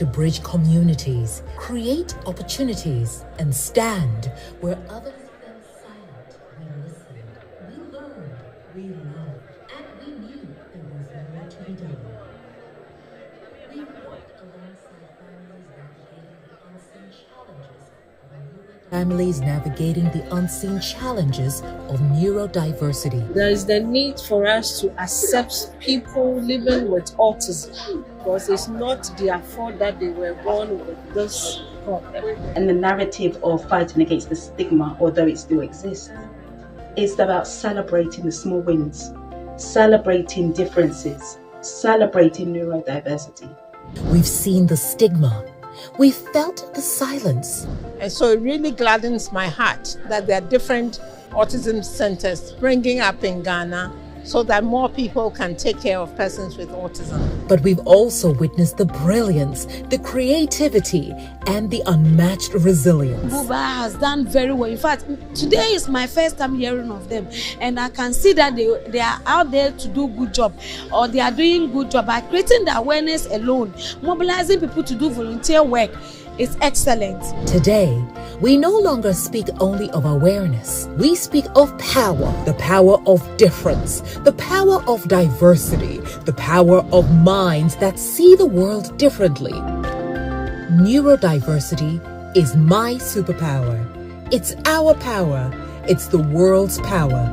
to bridge communities, create opportunities, and stand where others fell silent. We listened, we learned, we loved, and we knew there was more to be done. We worked alongside families navigating the unseen challenges of neurodiversity. There is the need for us to accept people living with autism, because it's not their fault that they were born with this problem. And the narrative of fighting against the stigma, although it still exists, is about celebrating the small wins, celebrating differences, celebrating neurodiversity. We've seen the stigma. We've felt the silence. And so it really gladdens my heart that there are different autism centers springing up in Ghana so that more people can take care of persons with autism. But we've also witnessed the brilliance, the creativity, and the unmatched resilience. GUBA has done very well. In fact, today is my first time hearing of them, and I can see that they are out there to do good job, or they are doing good job by creating the awareness alone, mobilizing people to do volunteer work. It's excellent. Today, we no longer speak only of awareness. We speak of power, the power of difference, the power of diversity, the power of minds that see the world differently. Neurodiversity is my superpower. It's our power. It's the world's power.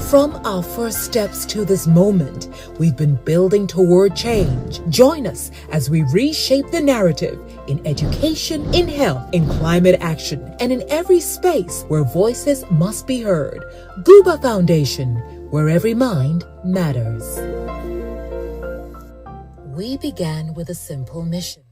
From our first steps to this moment, we've been building toward change. Join us as we reshape the narrative in education, in health, in climate action, and in every space where voices must be heard. GUBA Foundation, where every mind matters. We began with a simple mission.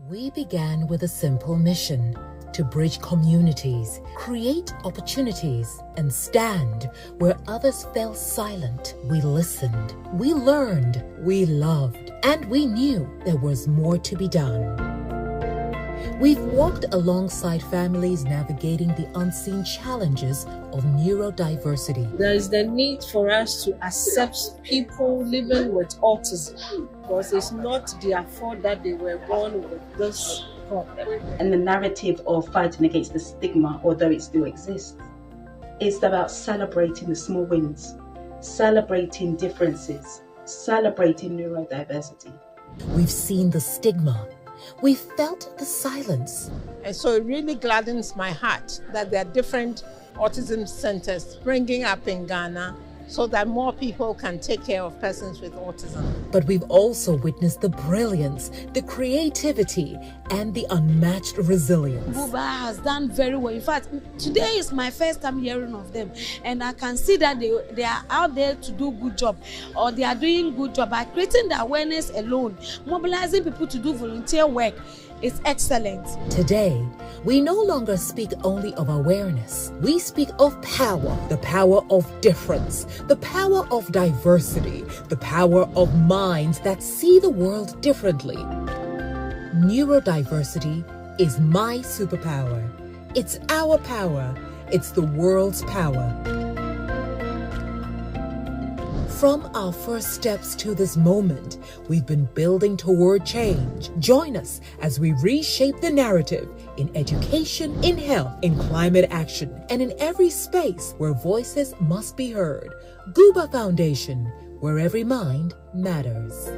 We began with a simple mission to bridge communities, create opportunities, and stand where others fell silent. We listened, we learned, we loved, and we knew there was more to be done. We've walked alongside families navigating the unseen challenges of neurodiversity. There is the need for us to accept people living with autism, because it's not their fault that they were born with this problem. And the narrative of fighting against the stigma, although it still exists, is about celebrating the small wins, celebrating differences, celebrating neurodiversity. We've seen the stigma. We felt the silence. And so it really gladdens my heart that there are different autism centers springing up in Ghana so that more people can take care of persons with autism. But we've also witnessed the brilliance, the creativity, and the unmatched resilience. GUBA has done very well. In fact, today is my first time hearing of them, and I can see that they are out there to do good job, or they are doing good job by creating the awareness alone, mobilizing people to do volunteer work. It's excellent. Today, we no longer speak only of awareness. We speak of power, the power of difference, the power of diversity, the power of minds that see the world differently. Neurodiversity is my superpower. It's our power. It's the world's power. From our first steps to this moment, we've been building toward change. Join us as we reshape the narrative in education, in health, in climate action, and in every space where voices must be heard. GUBA Foundation, where every mind matters.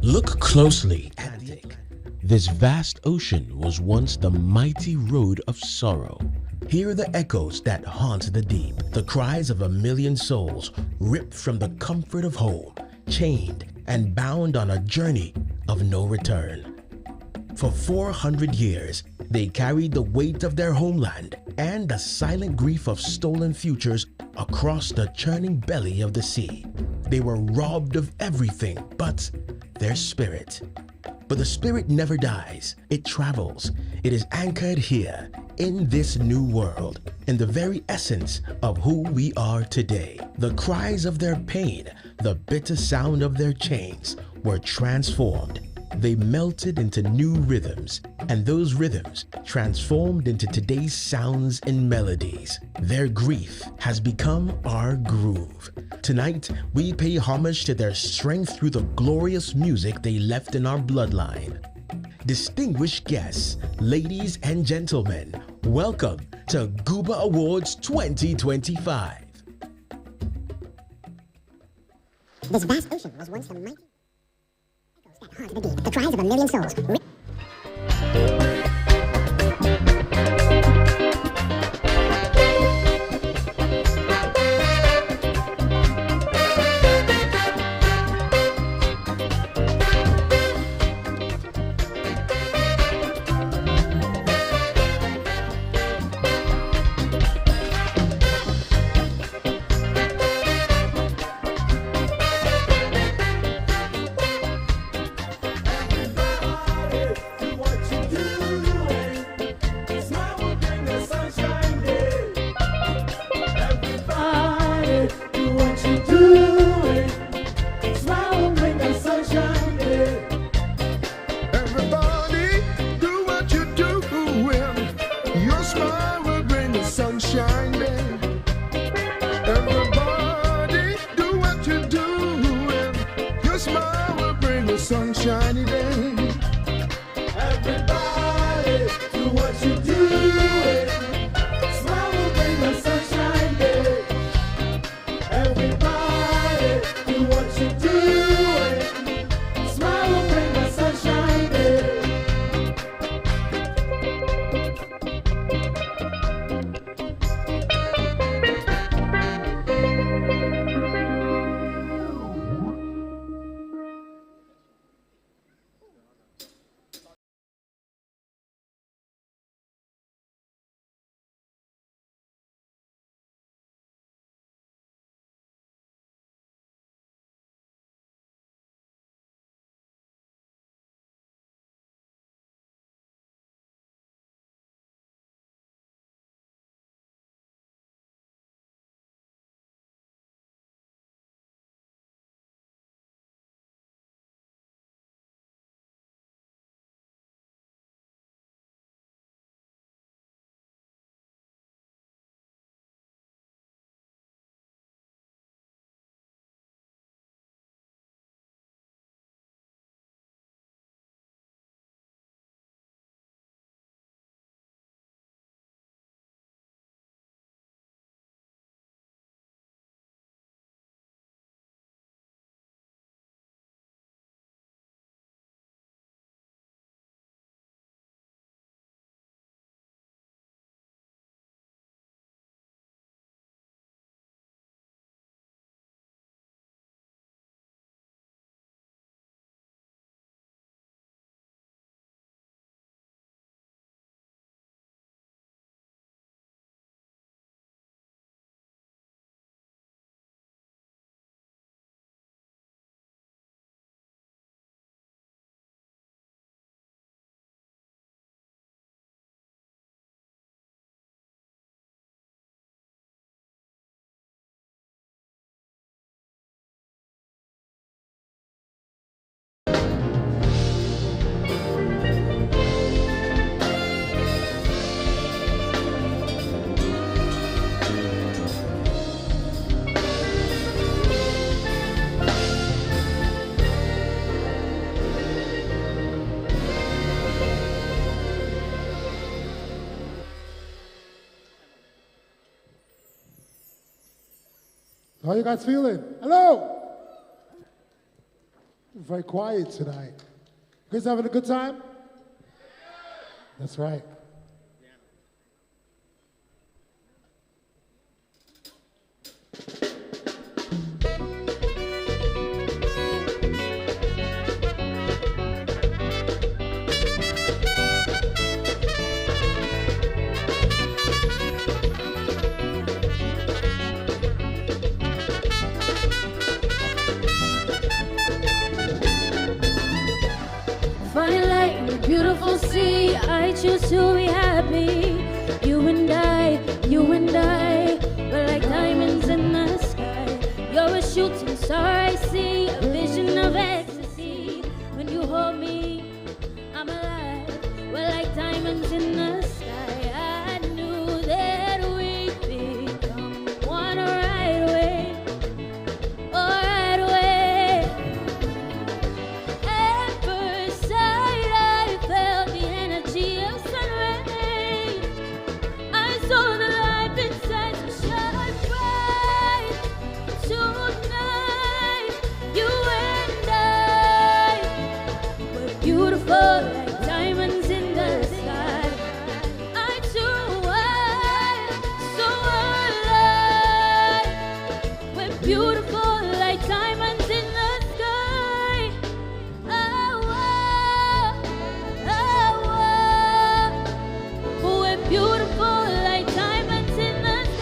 Look closely at it. This vast ocean was once the mighty road of sorrow. Hear the echoes that haunt the deep, the cries of a million souls ripped from the comfort of home, chained and bound on a journey of no return. For 400 years, they carried the weight of their homeland and the silent grief of stolen futures across the churning belly of the sea. They were robbed of everything but their spirit. But the spirit never dies. It travels. It is anchored here in this new world, in the very essence of who we are today. The cries of their pain, the bitter sound of their chains were transformed. They melted into new rhythms, and those rhythms transformed into today's sounds and melodies. Their grief has become our groove. Tonight, we pay homage to their strength through the glorious music they left in our bloodline. Distinguished guests, ladies and gentlemen, welcome to GUBA Awards 2025. This vast ocean was once the mighty echoes that haunt the deep, the cries of a million souls. Sunshiny day. Everybody do what you do. Smile will bring the sunshine day. Everybody do what you do. Smile will bring the sunshine day. How you guys feeling? Hello? Very quiet tonight. You guys having a good time? That's right. Funny light in the beautiful sea, I choose to be happy. You and I, we're like diamonds in the sky. You're a shooting star I see, a vision of ecstasy. When you hold me, I'm alive. We're like diamonds in the sky. I knew that we'd become one right away. Right away. At first sight, I felt the energy of sun rays. I saw the life inside so shine bright. Tonight, you and I, we're beautiful like diamonds in the sky. I too am so alive. We're beautiful like diamonds in the sky. Oh, we're beautiful like diamonds in the sky.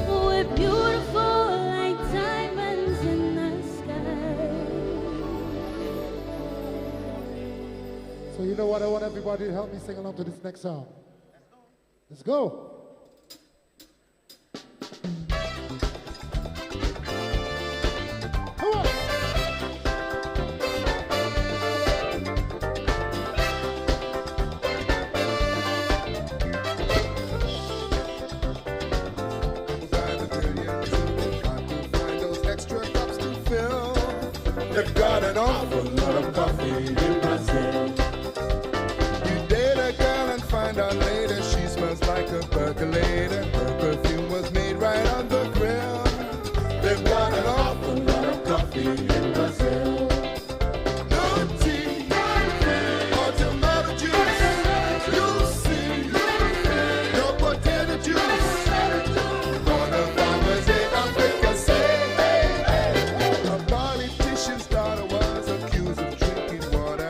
We're beautiful like diamonds in the sky. So you know what? I want everybody to help me sing along to this next song. Let's go. Come on. They've got an awful lot of coffee in Brazil. You date a girl and find out later she smells like a percolator. Her perfume was made right on the grill. They've got an awful lot of coffee in Brazil. No tea, or tomato juice. You see, no potato juice. All the farmers in Africa say, hey, hey. A politician's daughter was accused of drinking water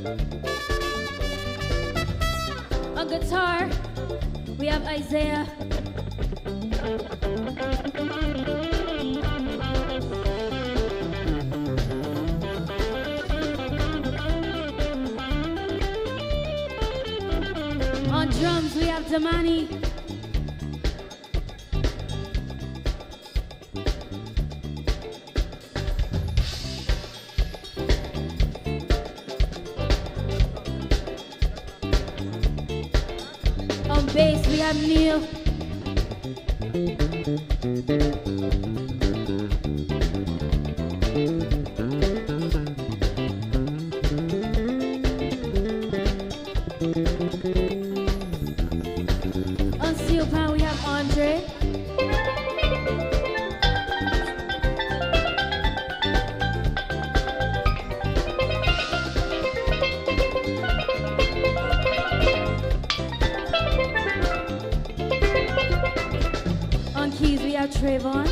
On guitar, we have Isaiah. On drums, we have Damani. On bass, we have Neil. On steel pan, we have Andre. On keys, we have Trayvon.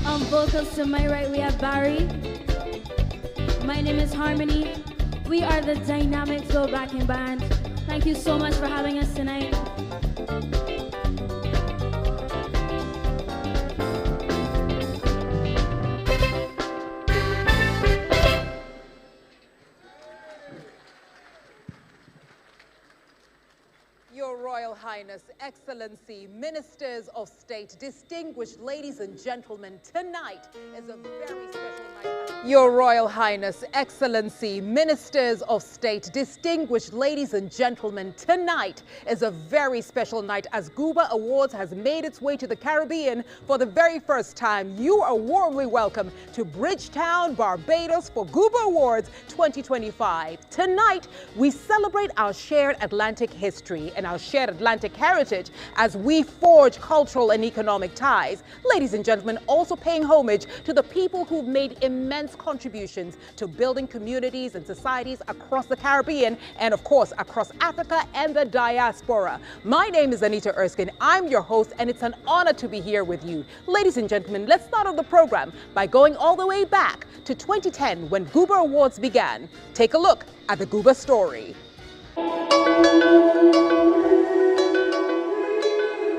On vocals to my right, we have Barry. My name is Harmony. We are the Dynamic Flow Backing Band. Thank you so much for having us tonight. Your Royal Highness, Excellency, Ministers of State, distinguished ladies and gentlemen, tonight is a very special night. Your Royal Highness, Excellency, Ministers of State, distinguished ladies and gentlemen, tonight is a very special night as GUBA Awards has made its way to the Caribbean for the very first time. You are warmly welcome to Bridgetown, Barbados for GUBA Awards 2025. Tonight, we celebrate our shared Atlantic history and our shared Atlantic heritage as we forge cultural and economic ties. Ladies and gentlemen, also paying homage to the people who've made immense contributions to building communities and societies across the Caribbean and, of course, across Africa and the diaspora. My name is Anita Erskine. I'm your host, and it's an honor to be here with you. Ladies and gentlemen, let's start off the program by going all the way back to 2010 when GUBA Awards began. Take a look at the GUBA story.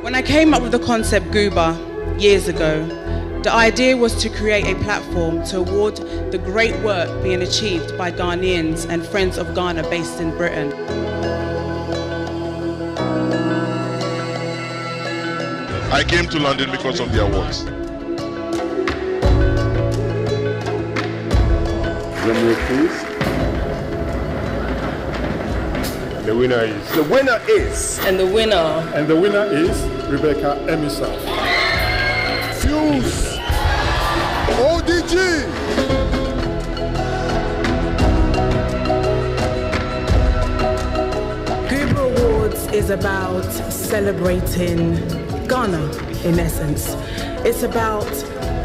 When I came up with the concept GUBA years ago, the idea was to create a platform to award the great work being achieved by Ghanaians and Friends of Ghana based in Britain. I came to London because of the awards. Drum roll, please. The winner is. The winner is. And the winner. And the winner is Rebecca Emisa. Fuse. ODG. GUBA Awards is about celebrating Ghana, in essence. It's about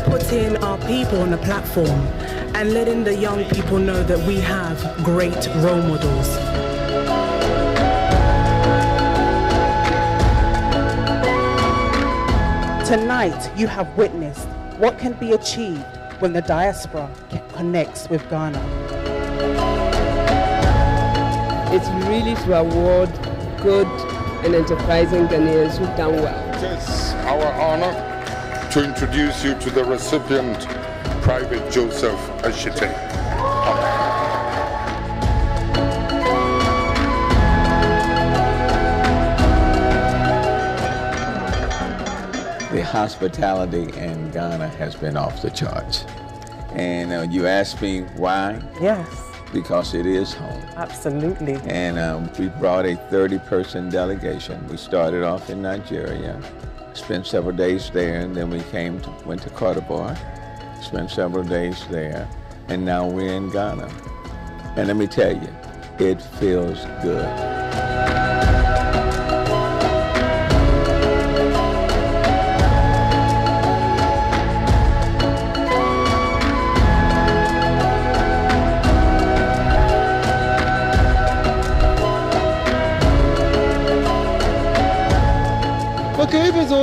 putting our people on a platform and letting the young people know that we have great role models. Tonight, you have witnessed what can be achieved when the diaspora connects with Ghana. It's really to award good and enterprising Ghanaians who've done well. It is our honor to introduce you to the recipient, Private Joseph Ashite. The hospitality in Ghana has been off the charts. And you asked me why? Yes. Because it is home. Absolutely. And we brought a 30-person delegation. We started off in Nigeria, spent several days there, and then we went to Cote d'Ivoire, spent several days there, and now we're in Ghana. And let me tell you, it feels good.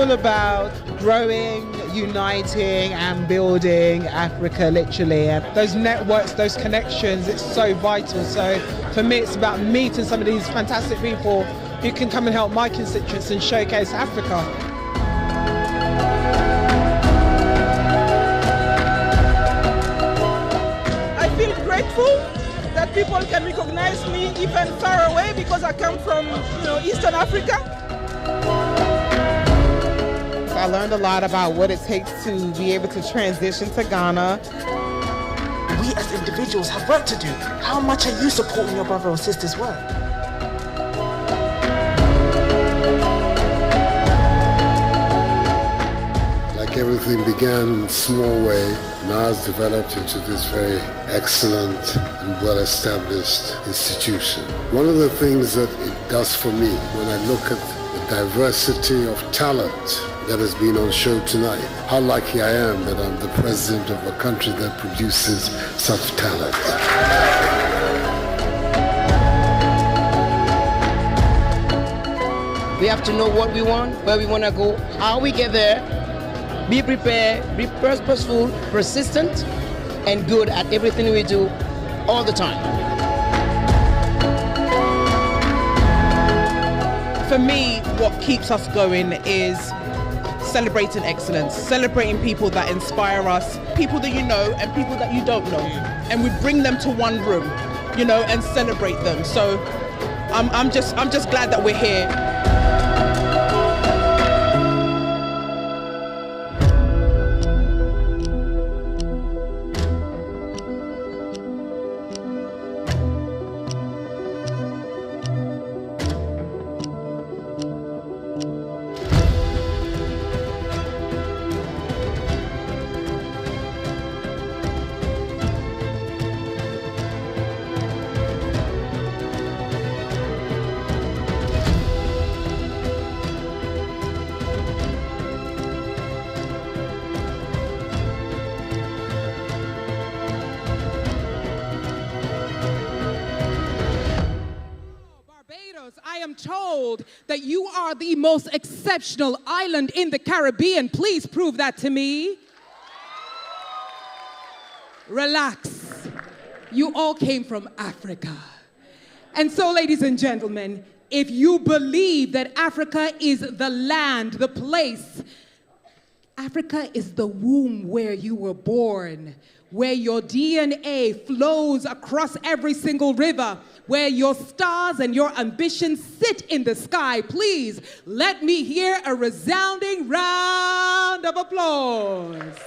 all about growing, uniting and building Africa, literally. And those networks, those connections, it's so vital. So for me, it's about meeting some of these fantastic people who can come and help my constituents and showcase Africa. I feel grateful that people can recognize me even far away because I come from, Eastern Africa. I learned a lot about what it takes to be able to transition to Ghana. We as individuals have work to do. How much are you supporting your brother or sister's work? Like everything began in a small way, now it's developed into this very excellent and well-established institution. One of the things that it does for me when I look at the diversity of talent that has been on show tonight, how lucky I am that I'm the president of a country that produces such talent. We have to know what we want, where we want to go, how we get there, be prepared, be purposeful, persistent, and good at everything we do all the time. For me, what keeps us going is celebrating excellence, celebrating people that inspire us, people that you know and people that you don't know. And we bring them to one room, and celebrate them. So I'm just glad that we're here. I am told that you are the most exceptional island in the Caribbean. Please prove that to me. Relax. You all came from Africa. And so, ladies and gentlemen, if you believe that Africa is the land, the place, Africa is the womb where you were born, where your DNA flows across every single river, where your stars and your ambitions sit in the sky. Please let me hear a resounding round of applause.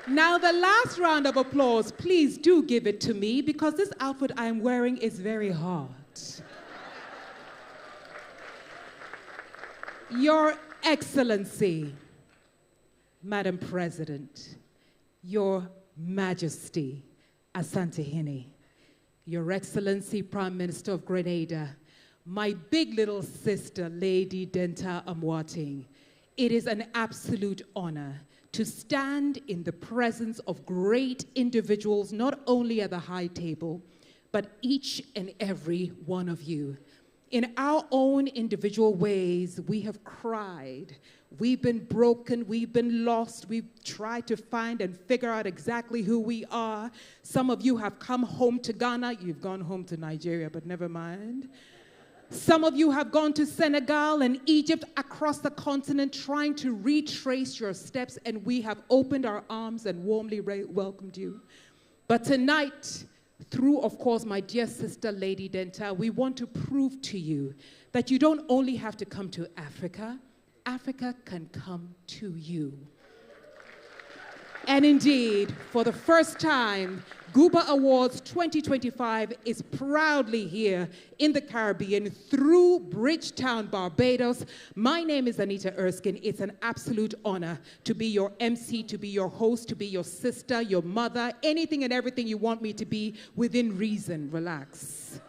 Now, the last round of applause, please do give it to me, because this outfit I'm wearing is very hot. Your Excellency, Madam President, Your Majesty, Asantehene, Your Excellency, Prime Minister of Grenada, my big little sister, Lady Denta Amwating, it is an absolute honor to stand in the presence of great individuals, not only at the high table, but each and every one of you. In our own individual ways, we have cried, we've been broken, we've been lost, we've tried to find and figure out exactly who we are. Some of you have come home to Ghana, you've gone home to Nigeria, but never mind. Some of you have gone to Senegal and Egypt, across the continent, trying to retrace your steps, and we have opened our arms and warmly welcomed you. But tonight, through, of course, my dear sister, Lady Denta, we want to prove to you that you don't only have to come to Africa, Africa can come to you. And indeed, for the first time, GUBA Awards 2025 is proudly here in the Caribbean through Bridgetown, Barbados. My name is Anita Erskine. It's an absolute honor to be your MC, to be your host, to be your sister, your mother, anything and everything you want me to be within reason. Relax.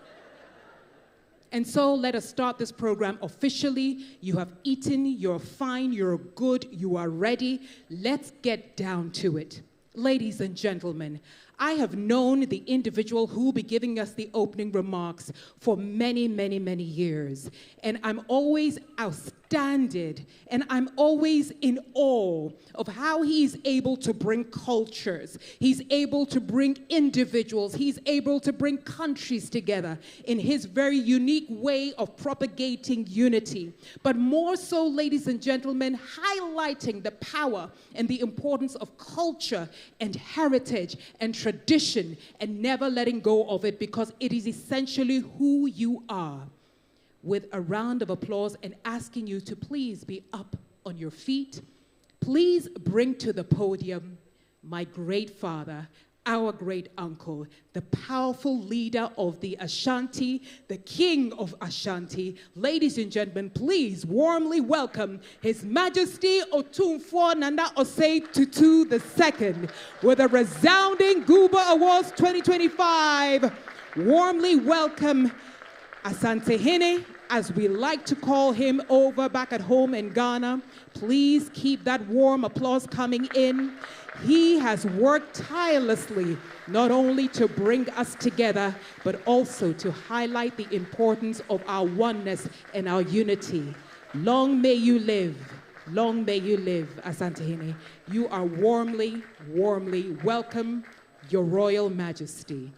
And so let us start this program officially. You have eaten, you're fine, you're good, you are ready. Let's get down to it. Ladies and gentlemen, I have known the individual who will be giving us the opening remarks for many, many, many years. And I'm always astounded and I'm always in awe of how he's able to bring cultures. He's able to bring individuals. He's able to bring countries together in his very unique way of propagating unity. But more so, ladies and gentlemen, highlighting the power and the importance of culture and heritage and tradition and never letting go of it, because it is essentially who you are. With a round of applause and asking you to please be up on your feet, please bring to the podium my great father, our great uncle, the powerful leader of the Ashanti, the king of Ashanti. Ladies and gentlemen, please warmly welcome His Majesty Otumfuo Nana Osei Tutu II with a resounding GUBA Awards 2025. Warmly welcome Asantehene, as we like to call him over back at home in Ghana. Please keep that warm applause coming in. He has worked tirelessly not only to bring us together, but also to highlight the importance of our oneness and our unity. Long may you live. Long may you live, Asantehene. You are warmly, warmly welcome, Your Royal Majesty.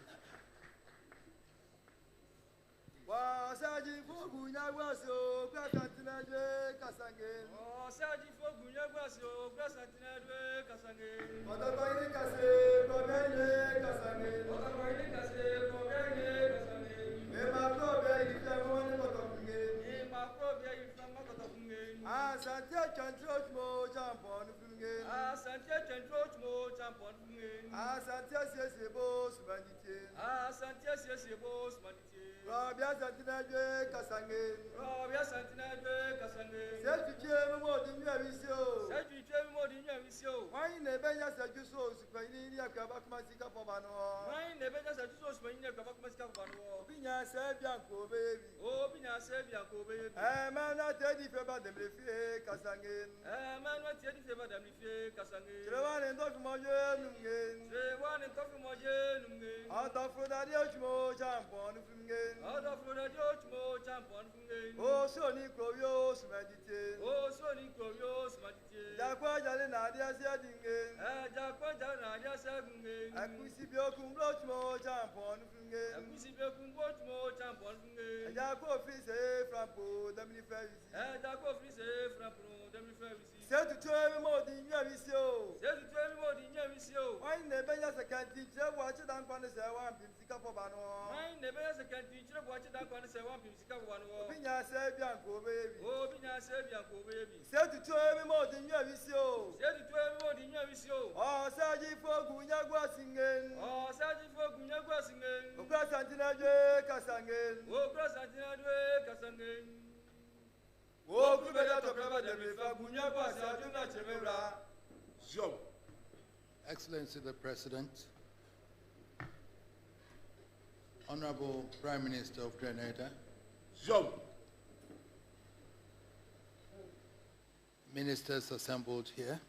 Excellency the President, Honorable Prime Minister of Grenada, Ministers assembled here,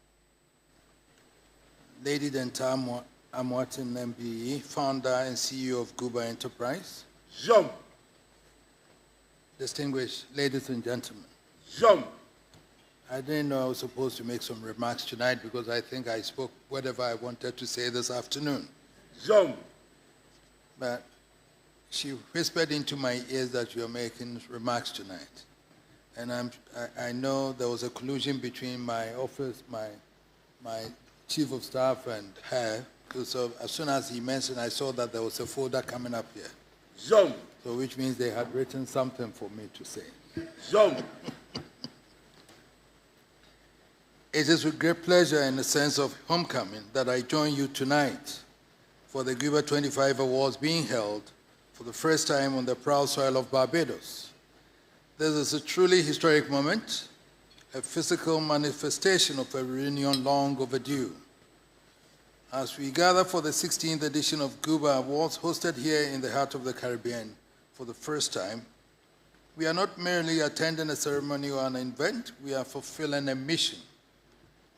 Lady Denta Amwatin MBE, Founder and CEO of GUBA Enterprise, distinguished ladies and gentlemen, I didn't know I was supposed to make some remarks tonight because I think I spoke whatever I wanted to say this afternoon. But she whispered into my ears that you're making remarks tonight. And I know there was a collusion between my office, my chief of staff and her. So as soon as he mentioned, I saw that there was a folder coming up here. So which means they had written something for me to say. It is with great pleasure and a sense of homecoming that I join you tonight for the GUBA 25 Awards being held for the first time on the proud soil of Barbados. This is a truly historic moment, a physical manifestation of a reunion long overdue. As we gather for the 16th edition of GUBA Awards hosted here in the heart of the Caribbean for the first time, we are not merely attending a ceremony or an event, we are fulfilling a mission.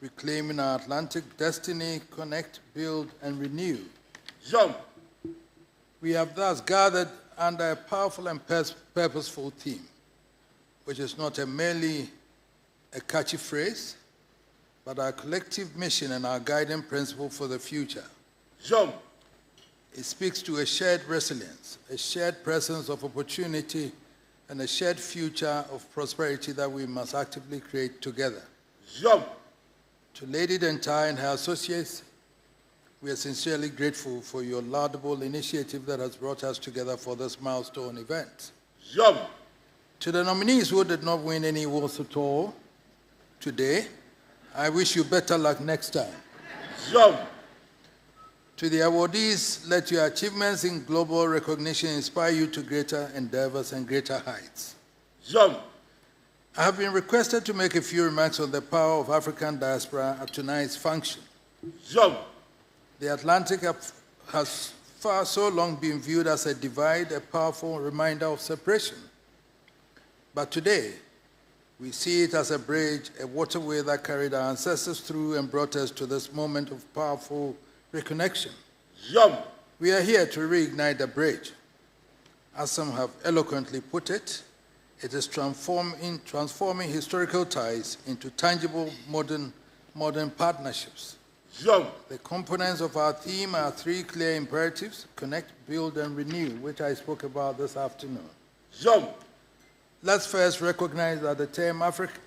reclaiming our Atlantic destiny, connect, build, and renew. Jump. We have thus gathered under a powerful and purposeful theme, which is not merely a catchy phrase, but our collective mission and our guiding principle for the future. Jump. It speaks to a shared resilience, a shared presence of opportunity, and a shared future of prosperity that we must actively create together. Jump. To Lady Dentai and her associates, we are sincerely grateful for your laudable initiative that has brought us together for this milestone event. Jump. To the nominees who did not win any awards at all today, I wish you better luck next time. Jump. To the awardees, let your achievements in global recognition inspire you to greater endeavors and greater heights. Jump. I have been requested to make a few remarks on the power of African diaspora at tonight's function. Jump. The Atlantic has for so long been viewed as a divide, a powerful reminder of separation. But today, we see it as a bridge, a waterway that carried our ancestors through and brought us to this moment of powerful reconnection. Jump. We are here to reignite the bridge. As some have eloquently put it, it is transforming historical ties into tangible modern partnerships. Jump. The components of our theme are three clear imperatives: connect, build, and renew, which I spoke about this afternoon. Jump. Let's first recognize that the term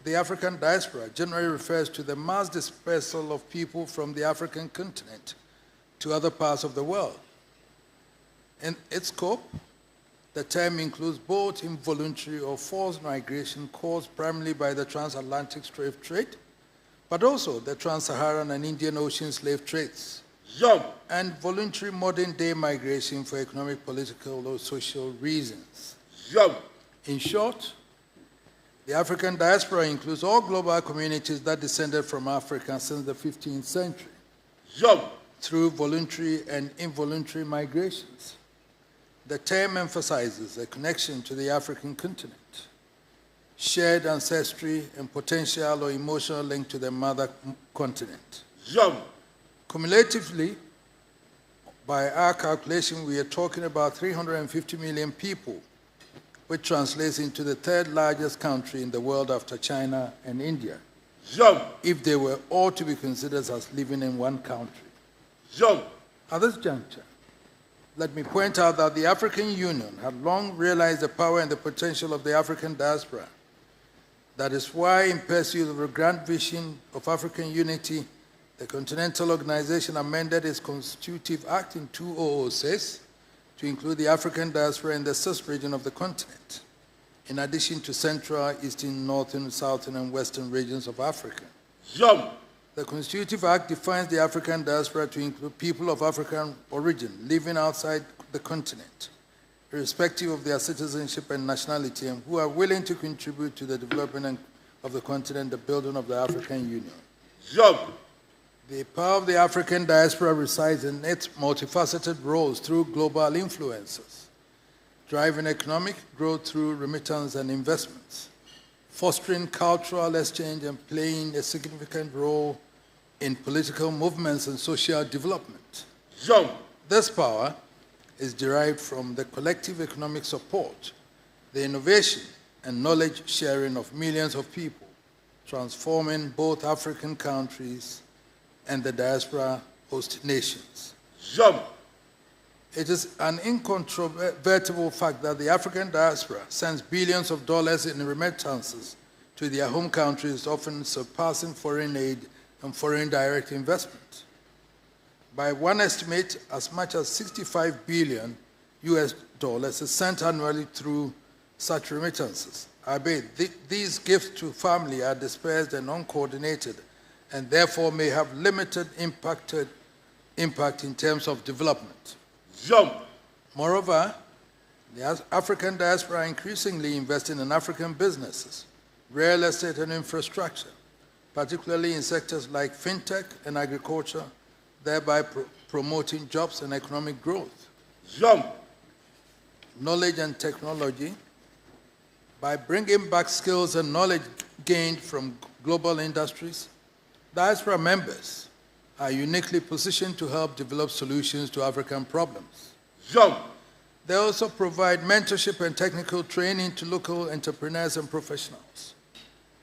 the African diaspora generally refers to the mass dispersal of people from the African continent to other parts of the world. In its scope, the term includes both involuntary or forced migration caused primarily by the transatlantic slave trade, but also the trans-Saharan and Indian Ocean slave trades, and voluntary modern-day migration for economic, political, or social reasons. In short, the African diaspora includes all global communities that descended from Africa since the 15th century through voluntary and involuntary migrations. The term emphasizes a connection to the African continent, shared ancestry, and potential or emotional link to the mother continent. Cumulatively, by our calculation, we are talking about 350 million people, which translates into the third largest country in the world after China and India, if they were all to be considered as living in one country. At this juncture, let me point out that the African Union had long realized the power and the potential of the African diaspora. That is why, in pursuit of a grand vision of African unity, the Continental Organization amended its Constitutive Act in 2006 to include the African diaspora in the 6th region of the continent, in addition to Central, Eastern, Northern, Southern, and Western regions of Africa. The Constitutive Act defines the African diaspora to include people of African origin living outside the continent, irrespective of their citizenship and nationality, and who are willing to contribute to the development of the continent, the building of the African Union. The power of the African diaspora resides in its multifaceted roles through global influences, driving economic growth through remittance and investments, fostering cultural exchange, and playing a significant role in political movements and social development. This power is derived from the collective economic support, the innovation and knowledge sharing of millions of people, transforming both African countries and the diaspora host nations. It is an incontrovertible fact that the African diaspora sends billions of dollars in remittances to their home countries, often surpassing foreign aid and foreign direct investment. By one estimate, as much as $65 billion is sent annually through such remittances. These gifts to family are dispersed and uncoordinated, and therefore may have limited impact in terms of development. Moreover, the African diaspora are increasingly investing in African businesses, real estate, and infrastructure, particularly in sectors like fintech and agriculture, thereby promoting jobs and economic growth. Knowledge and technology, by bringing back skills and knowledge gained from global industries, Diaspora members are uniquely positioned to help develop solutions to African problems. They also provide mentorship and technical training to local entrepreneurs and professionals,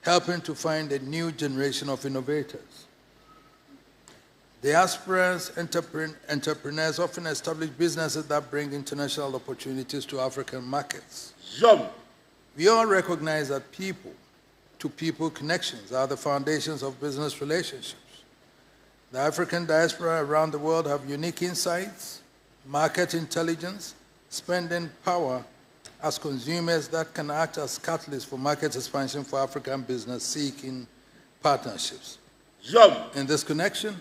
helping to find a new generation of innovators. Diaspora's entrepreneurs often establish businesses that bring international opportunities to African markets. We all recognize that people-to-people connections are the foundations of business relationships. The African diaspora around the world have unique insights, market intelligence, spending power as consumers that can act as catalysts for market expansion for African business seeking partnerships. In this connection,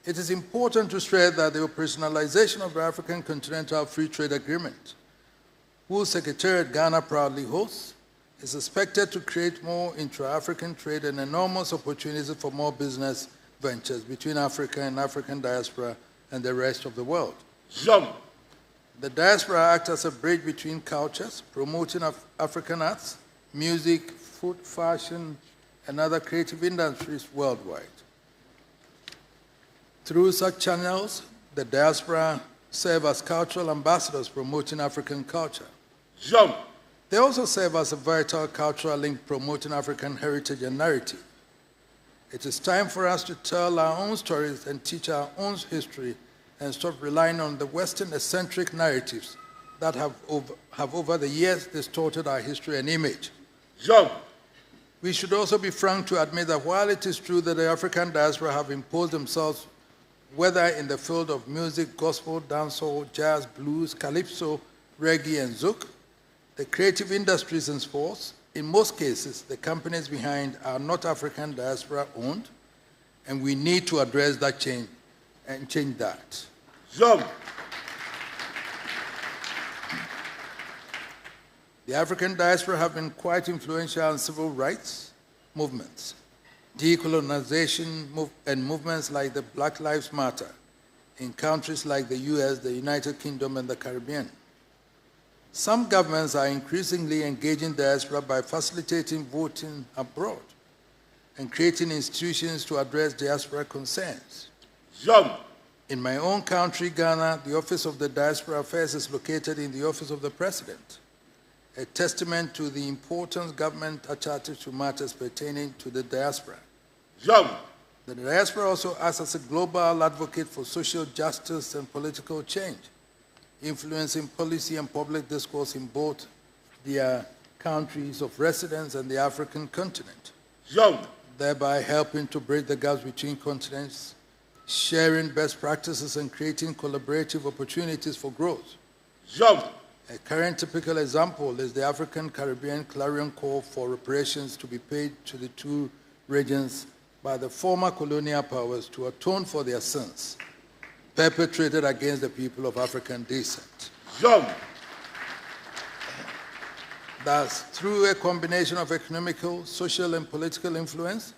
it is important to stress that the operationalization of the African Continental Free Trade Agreement, whose Secretariat Ghana proudly hosts, is expected to create more intra-African trade and enormous opportunities for more business ventures between Africa and African diaspora and the rest of the world. The diaspora acts as a bridge between cultures, promoting African arts, music, food, fashion, and other creative industries worldwide. Through such channels, the diaspora serve as cultural ambassadors promoting African culture. They also serve as a vital cultural link promoting African heritage and narrative. It is time for us to tell our own stories and teach our own history and stop relying on the Western eccentric narratives that have over the years distorted our history and image. We should also be frank to admit that while it is true that the African diaspora have imposed themselves, whether in the field of music, gospel, dancehall, jazz, blues, calypso, reggae, and zouk, the creative industries and sports, in most cases, the companies behind are not African diaspora owned, and we need to address that change and change that. The African diaspora have been quite influential in civil rights movements, decolonization and movements like the Black Lives Matter in countries like the US, the United Kingdom, and the Caribbean. Some governments are increasingly engaging diaspora by facilitating voting abroad and creating institutions to address diaspora concerns. In my own country, Ghana, the Office of the Diaspora Affairs is located in the Office of the President, a testament to the importance government attaches to matters pertaining to the diaspora. The diaspora also acts as a global advocate for social justice and political change, influencing policy and public discourse in both their countries of residence and the African continent, thereby helping to bridge the gaps between continents, sharing best practices and creating collaborative opportunities for growth. A current typical example is the African Caribbean clarion call for reparations to be paid to the two regions by the former colonial powers to atone for their sins perpetrated against the people of African descent. Thus, through a combination of economical, social, and political influence,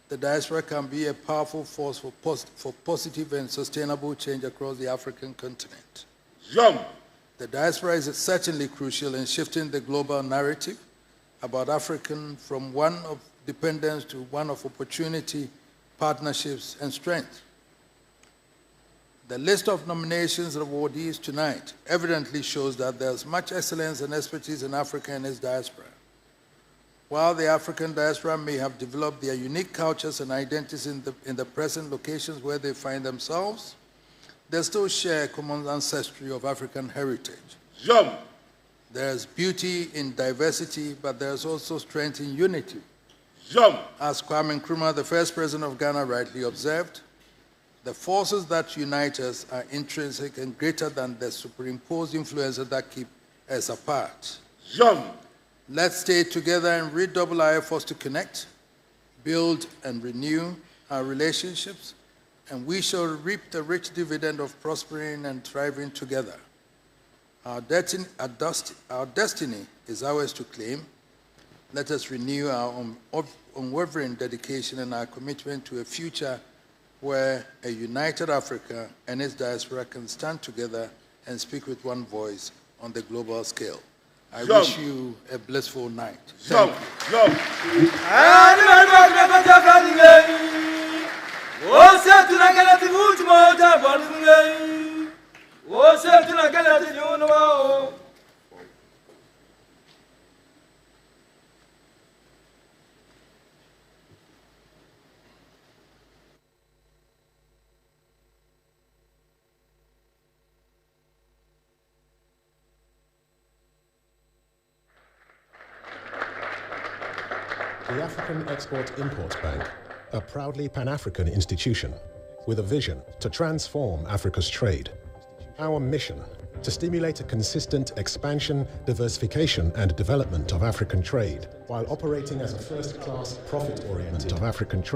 the diaspora can be a powerful force for positive and sustainable change across the African continent. The diaspora is certainly crucial in shifting the global narrative about African from one of dependence to one of opportunity, partnerships, and strength. The list of nominations and awardees tonight evidently shows that there's much excellence and expertise in Africa and its diaspora. While the African diaspora may have developed their unique cultures and identities in the present locations where they find themselves, they still share a common ancestry of African heritage. There's beauty in diversity, but there's also strength in unity. As Kwame Nkrumah, the first president of Ghana, rightly observed, the forces that unite us are intrinsic and greater than the superimposed influences that keep us apart. Let's stay together and redouble our efforts to connect, build and renew our relationships, and we shall reap the rich dividend of prospering and thriving together. Our destiny is ours to claim. Let us renew our unwavering dedication and our commitment to a future where a united Africa and its diaspora can stand together and speak with one voice on the global scale. I wish you a blissful night. Thank you. The African Export-Import Bank, a proudly Pan-African institution with a vision to transform Africa's trade. Our mission, to stimulate a consistent expansion, diversification and development of African trade, while operating as a first-class profit-oriented of African trade.